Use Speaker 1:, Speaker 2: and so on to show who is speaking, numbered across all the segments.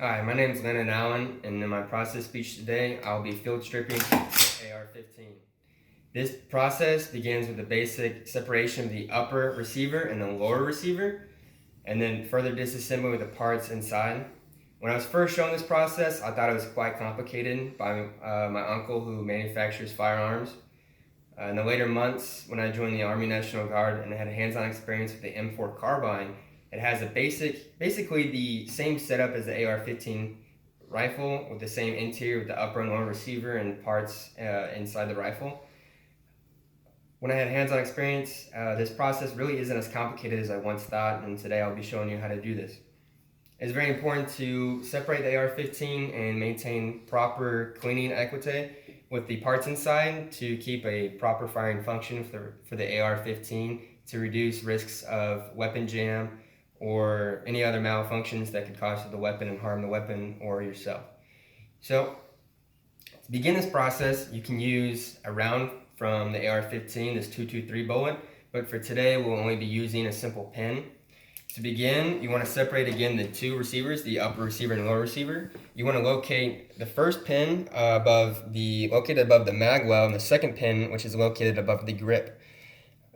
Speaker 1: Hi, my name is Landon and in my process speech today, I'll be field stripping the AR-15. This process begins with the basic separation of the upper receiver and the lower receiver, and then further disassembly with the parts inside. When I was first shown this process, I thought it was quite complicated by my uncle who manufactures firearms. In the later months, when I joined the Army National Guard and had a hands-on experience with the M4 carbine, it has basically the same setup as the AR-15 rifle with the same interior with the upper and lower receiver and parts inside the rifle. When I had hands-on experience, this process really isn't as complicated as I once thought, and today I'll be showing you how to do this. It's very important to separate the AR-15 and maintain proper cleaning equity with the parts inside to keep a proper firing function for the AR-15 to reduce risks of weapon jam or any other malfunctions that could cause the weapon and harm the weapon or yourself. So to begin this process, you can use a round from the AR-15, this .223 bullet, but for today we'll only be using a simple pin. To begin, you want to separate again the two receivers, the upper receiver and lower receiver. You want to locate the first pin located above the mag well, and the second pin, which is located above the grip.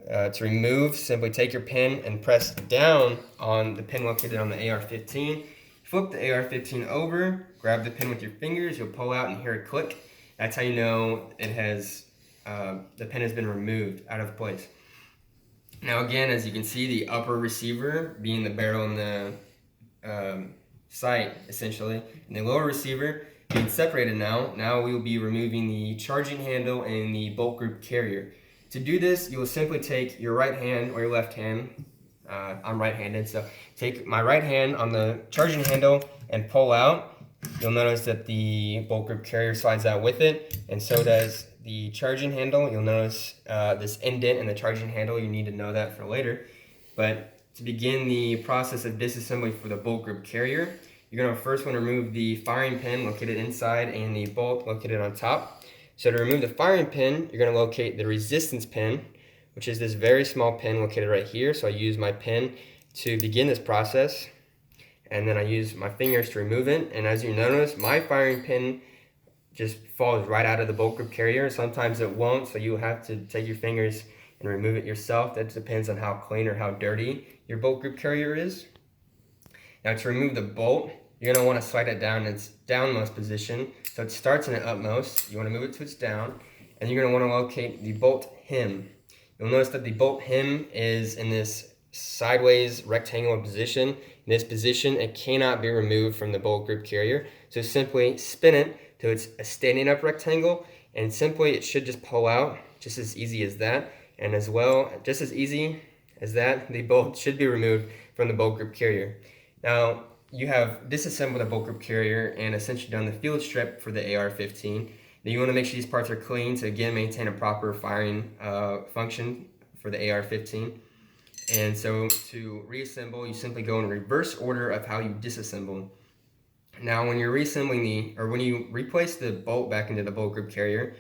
Speaker 1: To remove, simply take your pin and press down on the pin located on the AR-15. Flip the AR-15 over, grab the pin with your fingers, you'll pull out and hear a click. That's how you know the pin has been removed out of place. Now again, as you can see, the upper receiver being the barrel and the sight, essentially, and the lower receiver being separated now we will be removing the charging handle and the bolt group carrier. To do this, you will simply take your right hand or your left hand. I'm right-handed, so take my right hand on the charging handle and pull out. You'll notice that the bolt group carrier slides out with it, and so does the charging handle. You'll notice this indent in the charging handle. You need to know that for later. But to begin the process of disassembly for the bolt group carrier, you're going to first want to remove the firing pin located inside and the bolt located on top. So to remove the firing pin, you're going to locate the resistance pin, which is this very small pin located right here. So I use my pin to begin this process, and then I use my fingers to remove it. And as you notice, my firing pin just falls right out of the bolt group carrier. Sometimes it won't, so you have to take your fingers and remove it yourself. That depends on how clean or how dirty your bolt group carrier is. Now to remove the bolt, you're going to want to slide it down in its downmost position. So it starts in the upmost. You want to move it to its down, and you're going to want to locate the bolt hem. You'll notice that the bolt hem is in this sideways rectangular position. In this position, it cannot be removed from the bolt group carrier. So simply spin it till it's a standing up rectangle, and simply it should just pull out, just as easy as that. And as well, just as easy as that, the bolt should be removed from the bolt group carrier. Now, you have disassembled the bolt group carrier and essentially done the field strip for the AR-15. Then you want to make sure these parts are clean to again maintain a proper firing function for the AR-15. And so to reassemble, you simply go in reverse order of how you disassemble. Now when you're reassembling when you replace the bolt back into the bolt group carrier,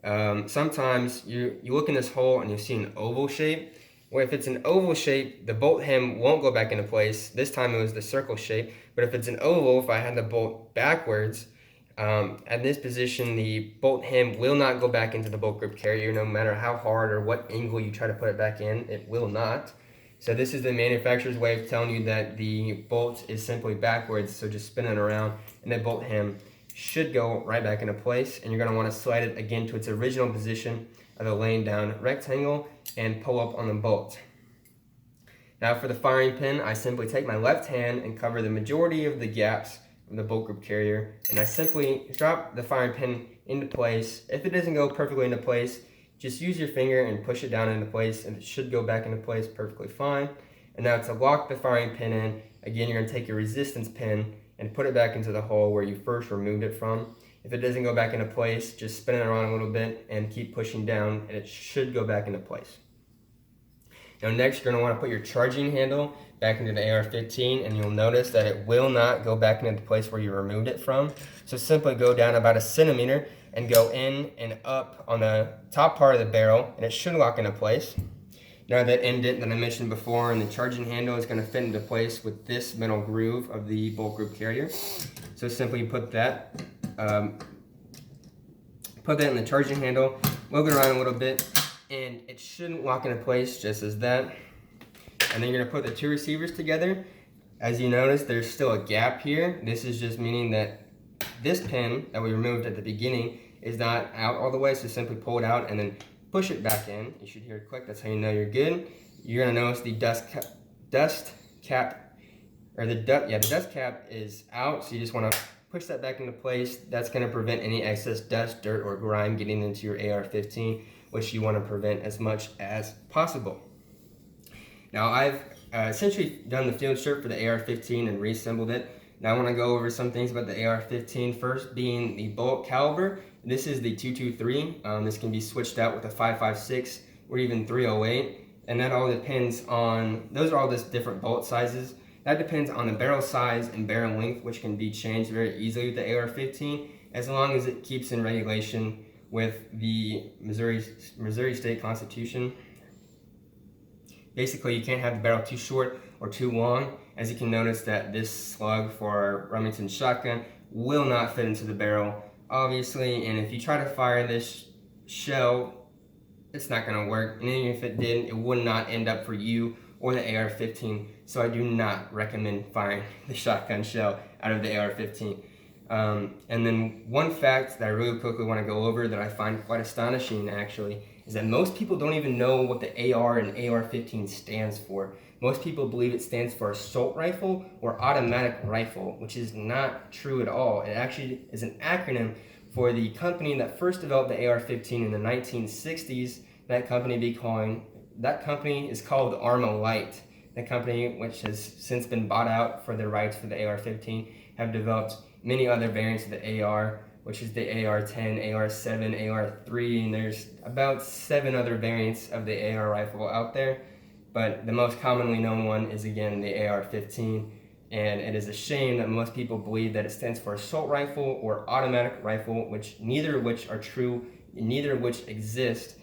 Speaker 1: sometimes you look in this hole and you see an oval shape. Well, if it's an oval shape, the bolt hem won't go back into place. This time it was the circle shape. But if it's an oval, if I had the bolt backwards, at this position, the bolt hem will not go back into the bolt group carrier, no matter how hard or what angle you try to put it back in, it will not. So this is the manufacturer's way of telling you that the bolt is simply backwards, so just spin it around, and the bolt hem should go right back into place, and you're going to want to slide it again to its original position of the laying down rectangle and pull up on the bolt. Now for the firing pin, I simply take my left hand and cover the majority of the gaps of the bolt group carrier, and I simply drop the firing pin into place. If it doesn't go perfectly into place, just use your finger and push it down into place, and it should go back into place perfectly fine. And now to lock the firing pin in, again, you're going to take your resistance pin and put it back into the hole where you first removed it from. If it doesn't go back into place, just spin it around a little bit and keep pushing down, and it should go back into place. Now next, you're going to want to put your charging handle back into the AR-15, and you'll notice that it will not go back into the place where you removed it from. So simply go down about 1 centimeter and go in and up on the top part of the barrel, and it should lock into place. Now that indent that I mentioned before and the charging handle is going to fit into place with this metal groove of the bolt group carrier. So simply put that in the charging handle, move it around a little bit, and it shouldn't lock into place just as that. And then you're going to put the two receivers together. As you notice, there's still a gap here. This is just meaning that this pin that we removed at the beginning is not out all the way, so simply pull it out and then push it back in. You should hear it click. That's how you know you're good. You're gonna notice the dust cap is out, so you just want to push that back into place. That's going to prevent any excess dust, dirt, or grime getting into your AR-15, which you want to prevent as much as possible. Now I've essentially done the field strip for the AR-15 and reassembled it. Now I want to go over some things about the AR-15, first being the bullet caliber. This is the .223. This can be switched out with a .556 or even .308, and that all depends on, those are all just different bullet sizes. That depends on the barrel size and barrel length, which can be changed very easily with the AR-15, as long as it keeps in regulation with the Missouri State Constitution. Basically, you can't have the barrel too short or too long. As you can notice that this slug for our Remington shotgun will not fit into the barrel, obviously, and if you try to fire this shell, it's not going to work, and even if it did, it would not end up for you or the AR-15, so I do not recommend firing the shotgun shell out of the AR-15. And then one fact that I really quickly want to go over that I find quite astonishing actually is that most people don't even know what the AR and AR-15 stands for. Most people believe it stands for assault rifle or automatic rifle, which is not true at all. It actually is an acronym for the company that first developed the AR-15 in the 1960s. That company is called Armalite. The company, which has since been bought out for the rights for the AR-15, have developed many other variants of the AR, which is the AR-10, AR-7, AR-3, and there's about 7 other variants of the AR rifle out there. But the most commonly known one is, again, the AR-15, and it is a shame that most people believe that it stands for assault rifle or automatic rifle, which neither of which are true, neither of which exist.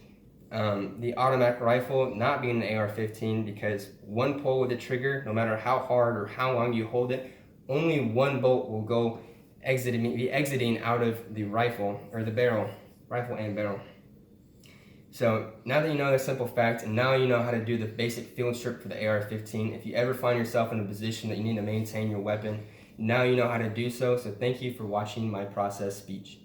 Speaker 1: The automatic rifle not being the AR-15 because one pull with the trigger, no matter how hard or how long you hold it, only one bolt will be exiting out of the rifle or the barrel, rifle and barrel. So now that you know the simple fact, and now you know how to do the basic field strip for the AR-15, if you ever find yourself in a position that you need to maintain your weapon, now you know how to do so. So thank you for watching my process speech.